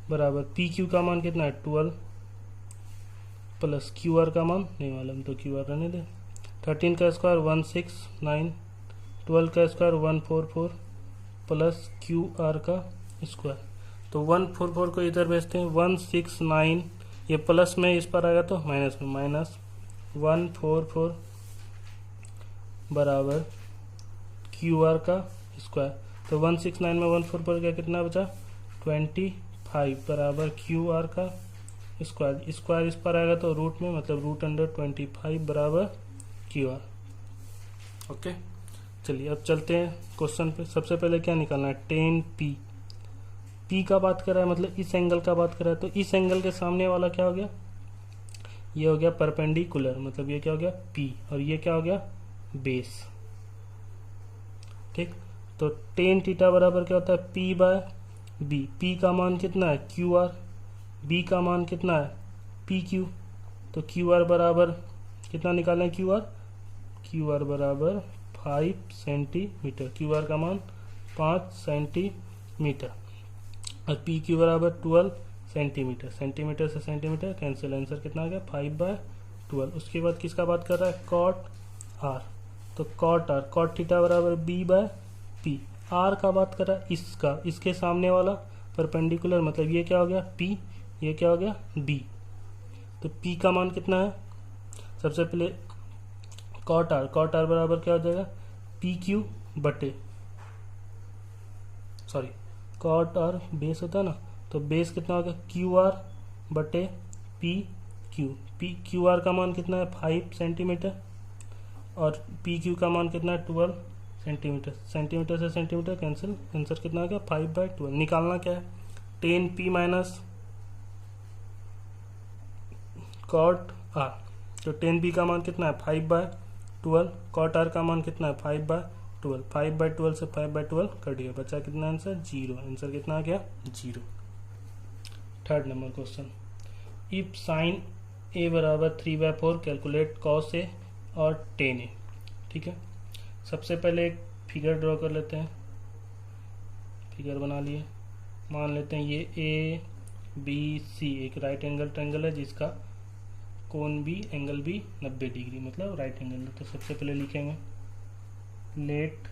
बराबर PQ का मान कितना है 12 प्लस QR का मान नहीं मालूम, तो QR रहने दे। 13 का स्क्वायर 169, 12 का स्क्वायर 144 प्लस QR का स्क्वायर। तो 144 को इधर भेजते हैं, 169 ये प्लस में इस पर आएगा तो माइनस में, माइनस 144 बराबर QR का स्क्वायर। तो 169 में 144 का कितना बचा 25 बराबर QR का स्क्वायर। स्क्वायर इस पर आएगा तो रूट में, मतलब रूट अंडर 25 बराबर QR। ओके, चलिए अब चलते हैं क्वेश्चन पे। सबसे पहले क्या निकालना है, tan P। P का बात कर रहा है मतलब इस एंगल का बात कर रहा है, तो इस एंगल के सामने वाला क्या हो गया, ये हो गया परपेंडिकुलर, मतलब ये क्या हो गया P, और ये क्या हो गया बेस। ठीक, तो tan थीटा बराबर क्या होता है P बाय B। P का मान कितना है QR, B का मान कितना है PQ। तो QR बराबर कितना निकालें, QR बराबर 5 सेंटीमीटर, QR का मान 5 सेंटीमीटर और PQ बराबर 12 सेंटीमीटर। सेंटीमीटर से सेंटीमीटर कैंसिल, आंसर कितना आ गया 5/12। उसके बाद किसका बात कर रहा है, कॉट R। तो कॉट R, कॉट थीटा बराबर B बाय P। R का बात कर रहा है इसका, इसके सामने वाला परपेंडिकुलर, मतलब ये क्या हो गया P, ये क्या हो गया B। तो P का मान कितना है, सबसे पहले कॉट R बराबर क्या हो जाएगा PQ बटे, सॉरी कॉट R बेस होता है ना, तो बेस कितना हो गया QR बटे PQ। QR का मान कितना है 5 सेंटीमीटर और PQ का मान कितना है 12 सेंटीमीटर। सेंटीमीटर से सेंटीमीटर कैंसिल, आंसर कितना आ गया 5/12। निकालना क्या है, tan P minus cot R। तो tan P का मान कितना है 5/12, कॉट R का मान कितना है 5/12। 5/12 से 5/12 कट गया, बचा कितना आंसर 0। आंसर कितना आ गया 0। Third number question, if sine A बराबर 3/4 कैलकुलेट cos A और tan A। ठीक है, सबसे पहले एक फिगर ड्रॉ कर लेते हैं। फिगर बना लिए, मान लेते हैं ये ABC एक राइट एंगल ट्रायंगल है जिसका कोण भी, एंगल भी 90 डिग्री, मतलब राइट एंगल। तो सबसे पहले लिखेंगे late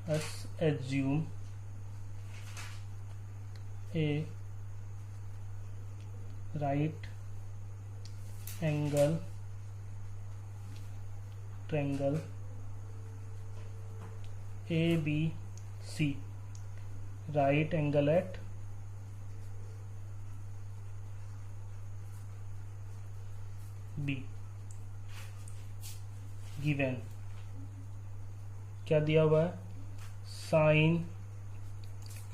us assume a right angle triangle ABC, right angle at B, given क्या दिया हुआ है, साइन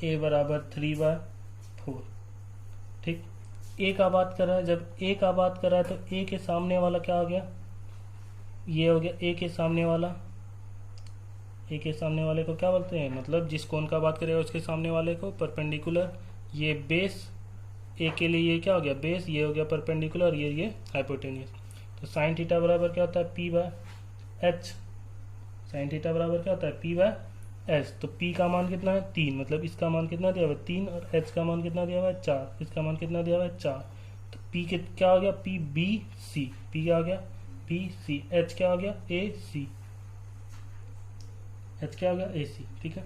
A बराबर 3/4। ठीक, A का बात कर रहा है, जब A का बात कर रहा है तो A के सामने वाला क्या हो गया, ये हो गया A के सामने वाला। ए के सामने वाले को क्या बोलते हैं, मतलब जिस कोण का बात करेगा उसके सामने वाले को परपेंडिकुलर। ये बेस, ए के लिए ये क्या हो गया बेस, ये हो गया परपेंडिकुलर, ये हाइपोटेनियस। तो साइन थीटा बराबर क्या होता है P/H। साइन थीटा बराबर क्या होता है P/H। तो P का मान कितना है 3, मतलब इसका मान कितना दिया हुआ है 3, और H का मान कितना दिया हुआ है 4, इसका मान कितना दिया हुआ है 4। तो P के क्या हो गया PBC, P क्या हो गया BC, H क्या हो गया AC। एच क्या हो गया ए सी, ठीक है।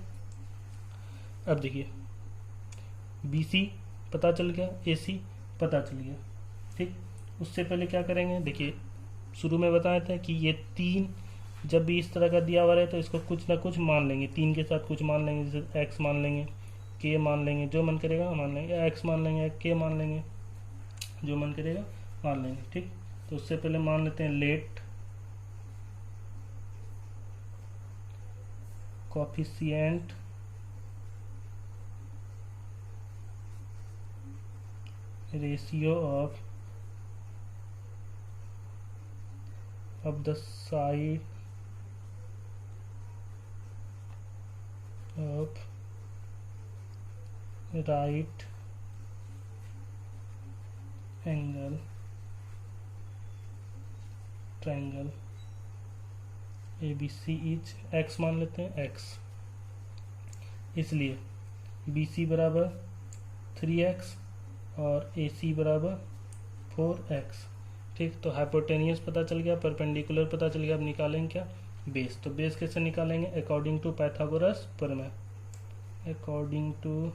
अब देखिए बी सी पता चल गया, ए सी पता चल गया, ठीक। उससे पहले क्या करेंगे, देखिए शुरू में बताया था कि ये तीन जब भी इस तरह का दिया हुआ रहे तो इसको कुछ ना कुछ मान लेंगे, तीन के साथ कुछ मान लेंगे, जैसे एक्स मान लेंगे, के मान लेंगे, जो मन करेगा मान लेंगे, या एक्स मान लेंगे या के मान लेंगे, जो मन करेगा मान लेंगे, ठीक। तो उससे पहले मान लेते हैं let coefficient ratio of the side of right angle triangle ABC is x मान लेते हैं x, इसलिए BC बराबर 3x और AC बराबर 4x, ठीक। तो हाइपोटेनियस पता चल गया, परपेंडिकुलर पता चल गया। अब निकालेंगे क्या, बेस। तो बेस कैसे निकालेंगे, अकॉर्डिंग टू पाइथागोरस प्रमेय, according to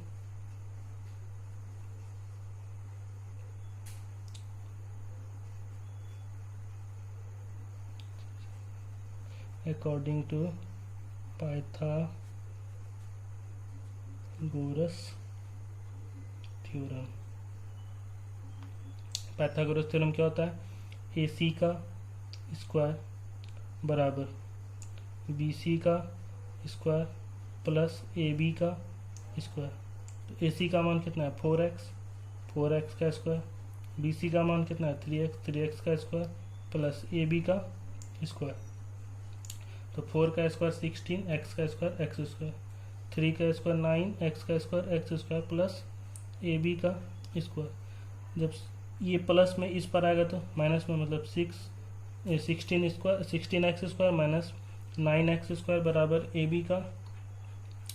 Pythagoras theorem. Pythagoras theorem क्या होता है, AC का स्क्वायर बराबर BC का स्क्वायर प्लस AB का स्क्वायर। तो AC का मान कितना है 4x, 4x का स्क्वायर, BC का मान कितना है 3x, 3x का स्क्वायर प्लस AB का स्क्वायर। तो 4 का स्क्वायर 16, x का स्क्वायर x स्क्वायर, 3 का स्क्वायर 9, x का square x square plus AB का स्क्वायर। जब ये प्लस में इस पर आएगा तो माइनस में, मतलब 16 square 16x square minus 9x square बराबर AB का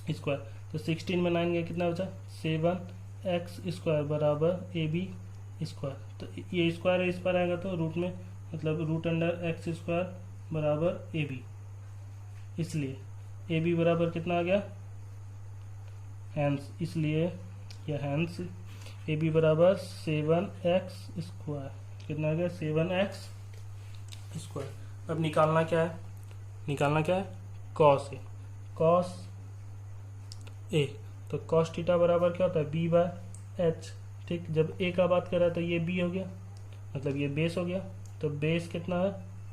स्क्वायर। तो 16 में 9 गया कितना बचा 7x स्क्वायर बराबर AB स्क्वायर। तो ये स्क्वायर इस पर आएगा तो रूट में, मतलब रूट अंडर x स्क्वायर बराबर AB, इसलिए AB बराबर कितना आ गया, हैंस, इसलिए यह हैंस AB बराबर 7x स्क्वायर, कितना आ गया 7x स्क्वायर। अब निकालना क्या है, निकालना क्या है कॉस ए, कॉस ए। तो कॉस थीटा बराबर क्या होता है B/H, ठीक। जब ए का बात कर रहा है तो ये B हो गया, मतलब ये बेस हो गया। तो बेस कितना है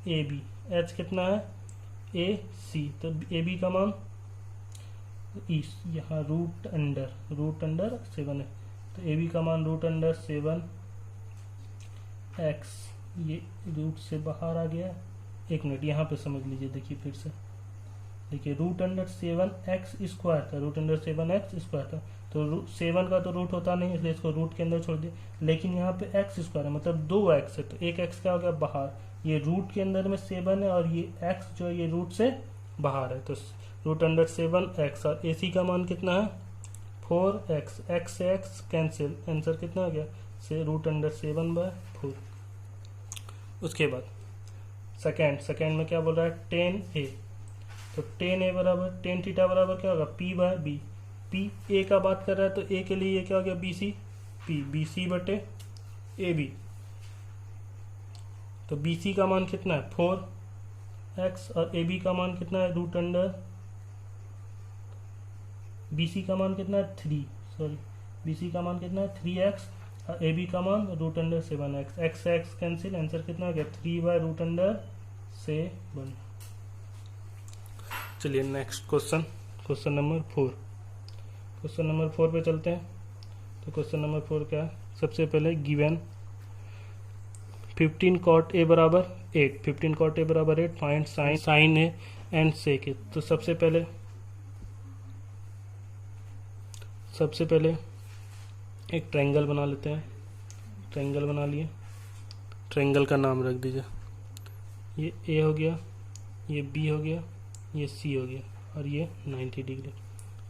AB, H कितना है AC। तो AB का मान इस यहाँ रूट अंडर 7 है, तो AB का मान रूट अंडर 7x, ये रूट से बाहर आ गया। एक मिनट यहाँ पे समझ लीजिए, देखिए फिर से देखिए, रूट अंडर 7x स्क्वायर था, रूट अंडर 7x स्क्वायर था। तो 7 का तो रूट होता नहीं, इसलिए इसको रूट के अंदर छोड़ दिया। लेकिन यहाँ पे x स्क्वायर है, मतलब 2x है, तो एक x क्या हो गया बाहर। ये रूट के अंदर में 7 है और ये x जो है ये रूट से बाहर है, तो रूट अंडर 7x। और AC का मान कितना है 4x, x से x कैंसिल, आंसर कितना हो गया से रूट अंडर 7/4। उसके बाद सेकेंड में क्या बोल रहा है 10a। तो 10a बराबर 10 थीटा बराबर क्या होगा P/B। P A का बात कर रहा है तो A के लिए ये क्या हो गया BC, BC बटे AB। तो BC का मान कितना है 4x और AB का मान कितना है रूट अंडर, BC का मान कितना है 3, सॉरी BC का मान कितना है 3x और AB का मान रूट अंडर 7x, x से x कैंसिल, आंसर कितना हो गया 3/रूट अंडर 7। चलिए next question number 4। Question number 4 पे चलते हैं। तो क्वेश्चन नंबर 4 क्या है, सबसे पहले गिवन 15 cot A बराबर 8, 15 cot A बराबर 8, find sine A and sec A। तो सबसे पहले एक ट्रायंगल बना लेते हैं। ट्रायंगल बना लिए, ट्रायंगल का नाम रख दीजिए, ये A हो गया, ये B हो गया, ये C हो गया और ये 90 डिग्री।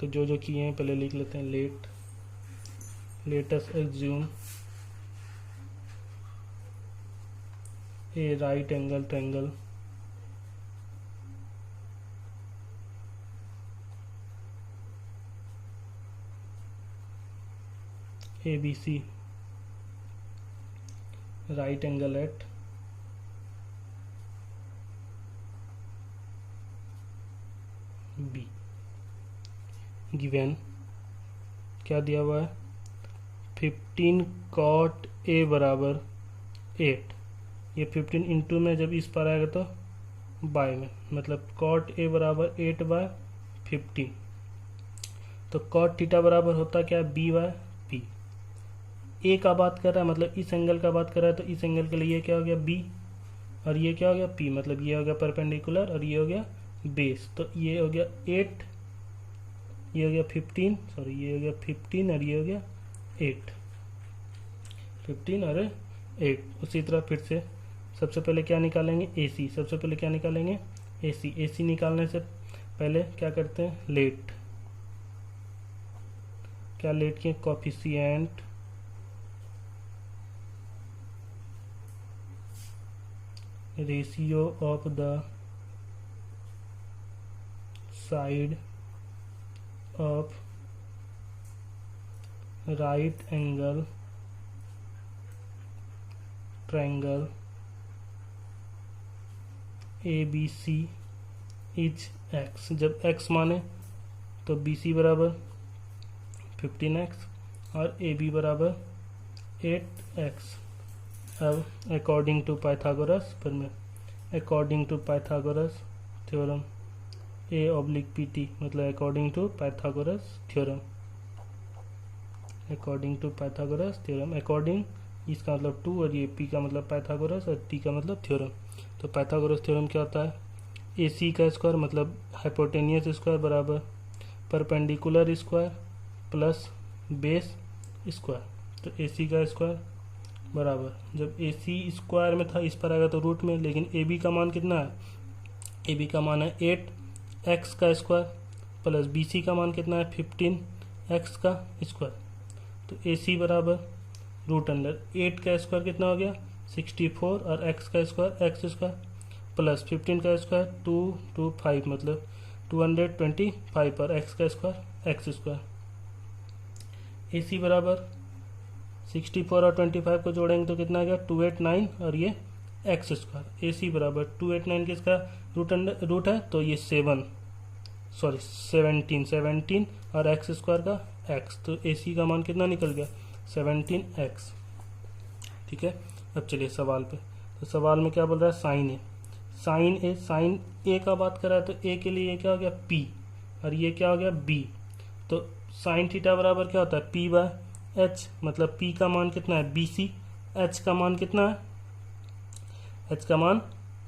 तो जो जो किए हैं पहले लिख लेते हैं। Let us assume a right angle triangle ABC right angle at B given क्या दिया हुआ है 15 cot A बराबर 8। ये 15 इंटू में जब इस पर आएगा तो बाय में, मतलब cot A बराबर 8/15। तो cot थीटा बराबर होता क्या है B/P। ए का बात कर रहा है मतलब इस एंगल का बात कर रहा है, तो इस एंगल के लिए ये क्या हो गया B और ये क्या हो गया P, मतलब ये हो गया परपेंडिकुलर और ये हो गया बेस। तो ये हो गया 8, ये हो गया 15, सॉरी ये हो गया 15 और ये हो गया 8, 15 और 8। उसी तरह फिर से सबसे पहले क्या निकालेंगे AC, सबसे पहले क्या निकालेंगे AC निकालने से पहले क्या करते हैं लेट, क्या लेट के coefficient ratio of the side of right angle triangle ABC is x। जब x माने तो BC बराबर 15x और AB बराबर 8x। अब अकॉर्डिंग टू पाइथागोरस, पर में according to Pythagoras theorem A/PT, मतलब according to Pythagoras theorem, according to Pythagoras theorem. According इसका मतलब टू और ये P का मतलब पाइथागोरस और T का मतलब थ्योरम। तो पाइथागोरस थ्योरम क्या होता है AC का स्क्वायर मतलब हाइपोटेनियस स्क्वायर बराबर perpendicular square plus base square. तो AC का स्क्वायर बराबर, जब AC स्क्वायर में था इस पर आएगा तो रूट में, लेकिन AB का मान कितना है AB का मान है 8x का स्क्वायर प्लस BC का मान कितना है 15x का स्क्वायर। तो AC बराबर रूट अंडर 8 का स्क्वायर कितना हो गया 64 और x का स्क्वायर x स्क्वायर प्लस 15 का स्क्वायर 225 मतलब 225 और x का स्क्वायर x स्क्वायर। AC बराबर 64 और 25 को जोड़ेंगे तो कितना आ गया 289 और ये x स्क्वायर। AC बराबर 289 किसका रूट है तो ये 17 और x स्क्वायर का x। तो AC का मान कितना निकल गया 17x। ठीक है, अब चलिए सवाल पे। तो सवाल में क्या बोल रहा है साइन ए का बात कर रहा है, तो ए के लिए ये क्या हो गया P और ये क्या हो गया B। तो साइन थीटा बराबर क्या होता है P/H, मतलब P का मान कितना है BC, H का मान कितना है H का मान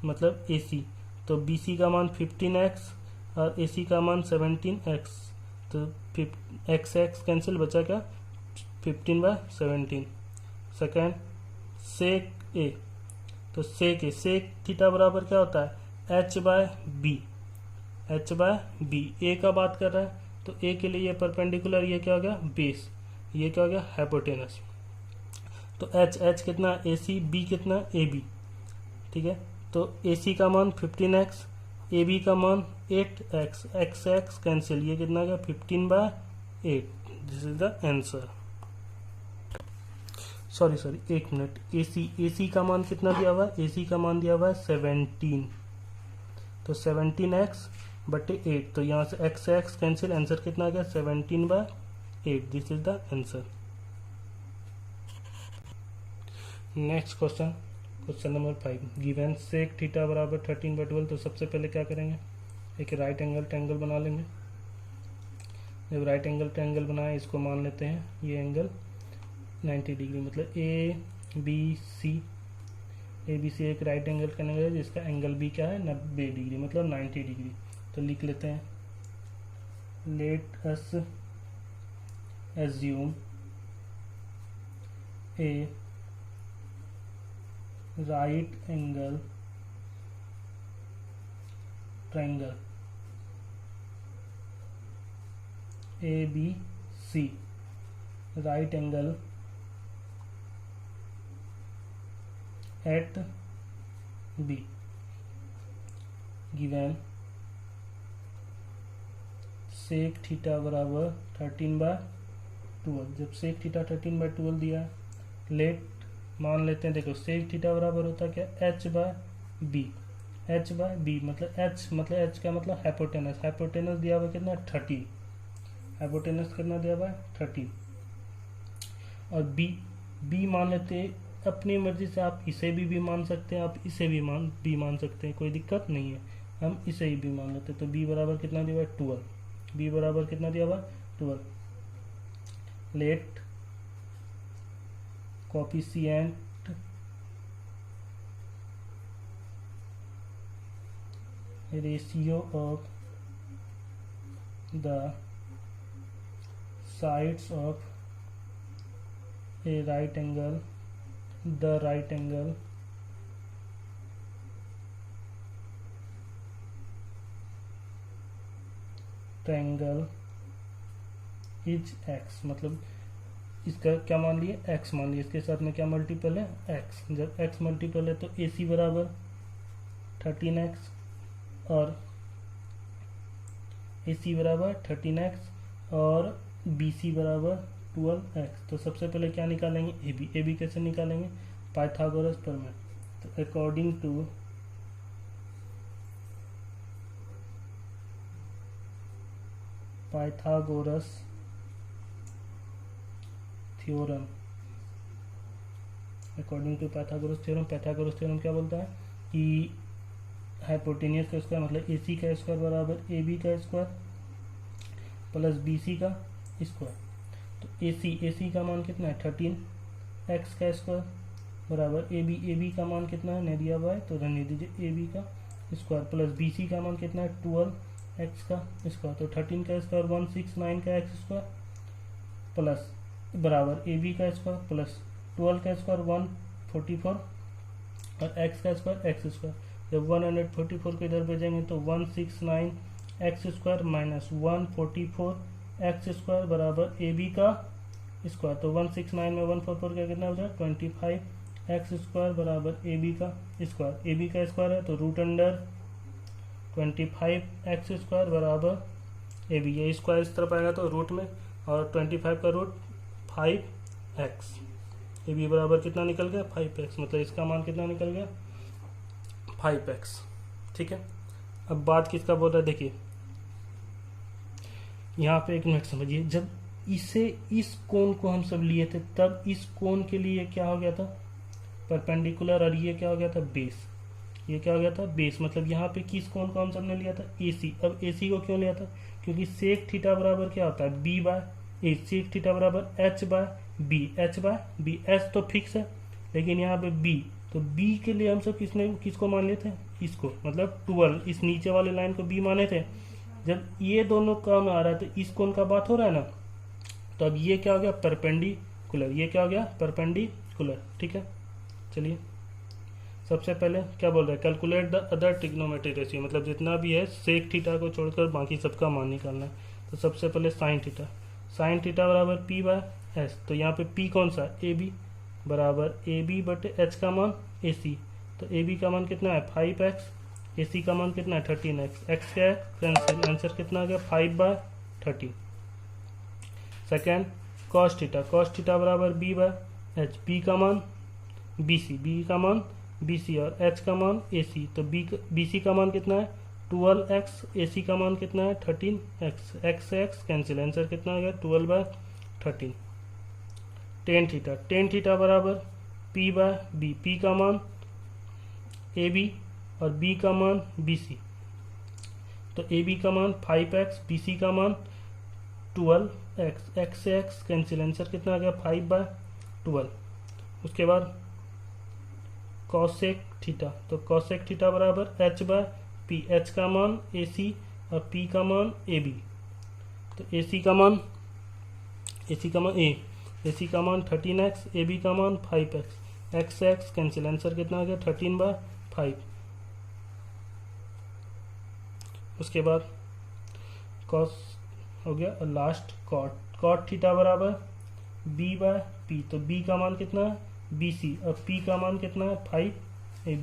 मतलब AC। तो BC का मान 15x और AC का मान 17x। तो x कैंसिल बचा क्या 15/17। सेकेंड सेक ए, तो सेक थीटा बराबर क्या होता है H/B, ए का बात कर रहा है तो ए के लिए ये परपेंडिकुलर, ये क्या हो गया बेस, ये क्या हो गया हाइपोटेनस। तो H कितना AC, B कितना AB। ठीक है, तो AC का मान 15x, AB का मान 8x, x कैंसिल, ये कितना गया 15/8। This is the answer. Sorry एक मिनट, AC का मान कितना दिया हुआ है AC का मान दिया हुआ है 17, तो 17x/8, तो यहाँ से x कैंसिल, आंसर कितना आ गया 17/8। This is the answer. Next question number 5 given sec theta बराबर 13/12। तो सबसे पहले क्या करेंगे एक राइट एंगल ट्रायंगल बना लेंगे। जब राइट एंगल ट्रायंगल बनाए इसको मान लेते हैं ये एंगल 90 डिग्री, मतलब ABC एक राइट एंगल ट्रायंगल है जिसका एंगल B क्या है 90 डिग्री, मतलब 90 डिग्री। तो लिख लेते हैं let us assume a right angle triangle ABC, right angle at B, given sec theta बराबर 13/12 12। जब सेक थीटा 13/12 दिया है, लेट मान लेते हैं, देखो सेक थीटा बराबर होता है क्या, H by B. H by B मतलब एच का मतलब हाइपोटेनस। हाइपोटेनस दिया हुआ कितना 30। हाइपोटेनस कितना दिया हुआ 30। और बी मान लेते हैं अपनी मर्जी से। आप इसे भी मान सकते हैं, आप इसे भी मान सकते हैं, कोई दिक्कत नहीं है। हम इसे ही भी मान लेते हैं। तो बी बराबर कितना दिया हुआ है 12। बी बराबर कितना दिया हुआ 12। Let coefficient ratio of the sides of a right angle, the right angle triangle is x। मतलब इसका क्या मान लिए, x मान लिए। इसके साथ में क्या मल्टीपल है, x। जब x मल्टीपल है तो AC बराबर 13x और AC बराबर 13x और BC बराबर 12x। तो सबसे पहले क्या निकालेंगे, AB। AB कैसे निकालेंगे, पाइथागोरस प्रमेय। तो according to Pythagoras theorem, according to Pythagoras theorem. Pythagoras theorem क्या बोलता है कि हाइपोटेनियस का स्क्वायर मतलब AC का स्क्वायर बराबर AB का स्क्वायर प्लस BC का स्क्वायर। तो AC का मान कितना है 13x का स्क्वायर बराबर AB का मान कितना है, नहीं दिया हुआ है तो रहने दीजिए, AB का स्क्वायर प्लस BC का मान कितना है 12x का स्क्वायर। तो 13 का स्क्वायर 169 का x स्क्वायर प्लस बराबर AB का स्क्वायर प्लस 12 का स्क्वायर 144 और x का स्क्वायर x स्क्वायर। जब 144 को इधर भेजेंगे तो 169x square minus 144 x square बराबर AB का स्क्वायर। तो 169 में 144 का कितना हो जाए 25 एक्स स्क्वायर बराबर AB का स्क्वायर। AB का स्क्वायर है तो रूट अंडर 25 एक्स स्क्वायर बराबर AB। ये स्क्वायर इस तरफ आएगा तो रूट में, और 25 का रूट 5x। AB बराबर कितना निकल गया 5x। मतलब इसका मान कितना निकल गया 5x। ठीक है, अब बात किसका बोल रहा है, देखिए यहाँ पे एक मिनट समझिए। जब इस कोण को हम सब लिए थे तब इस कोण के लिए क्या हो गया था परपेंडिकुलर, और ये क्या हो गया था बेस। ये क्या हो गया था बेस। मतलब यहाँ पे किस कोण को हम सब ने लिया था AC। अब AC को क्यों लिया था, क्योंकि सेक थीटा बराबर क्या होता है B by A. Sec theta बराबर H by B। H by B। H तो फिक्स है लेकिन यहाँ पे B, तो B के लिए हम सब किसको मान लेते हैं, इसको। मतलब 12 इस नीचे वाले लाइन को B माने थे। जब ये दोनों काम आ रहा है तो इस कोण का बात हो रहा है ना, तो अब ये क्या हो गया परपेंडिकुलर। ये क्या हो गया परपेंडिकुलर। ठीक है, चलिए सबसे पहले क्या बोल रहा है, calculate the other trigonometric ratio. मतलब जितना भी है सेक थीटा को छोड़कर बाकी सबका मान निकालना है। तो सबसे पहले साइन थीटा। साइन थीटा बराबर P बाय S। तो यहाँ पे P कौन सा AB बराबर AB बटे H का मान AC। तो AB का मान कितना है 5x, AC का मान कितना है 13x। x क्या है कैंसिल, आंसर कितना आ गया 5/13। Second cos theta. Cos theta बराबर B बाय H। B का मान BC, B का मान BC और H का मान AC। तो BC का मान कितना है 12x, AC का मान कितना है 13x। x से x कैंसिल, आंसर कितना आ गया 12/13। Tan theta. टेन थीटा बराबर P बाय B। P का मान AB और B का मान BC। तो AB का मान 5x, BC का मान 12x। x से x कैंसिल, आंसर कितना आ गया 5/12। उसके बाद कॉसेक थीटा। तो कॉसेक थीटा बराबर H बाय P। H का मान AC और P का मान AB। तो AC का मान AC का मान 13x, AB का मान 5x। x से x कैंसिल, आंसर कितना आ गया 13/5। उसके बाद कॉस हो गया और लास्ट कॉट। कॉट थीटा बराबर B बाय P। तो B का मान कितना है BC और P का मान कितना है 5।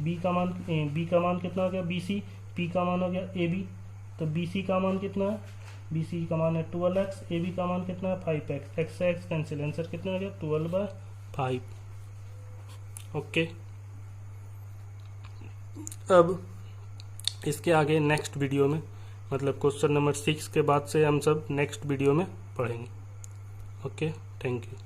B का मान कितना हो गया BC, P का मान हो गया AB। तो BC का मान कितना है बी सी का मान है 12x, ए बी का मान कितना है 5x, एक्स से एक्स कैंसिल, आंसर कितना हो गया 12/5। ओके, अब इसके आगे नेक्स्ट वीडियो में, मतलब क्वेश्चन नंबर 6 के बाद से हम सब नेक्स्ट वीडियो में पढ़ेंगे। Okay, thank you.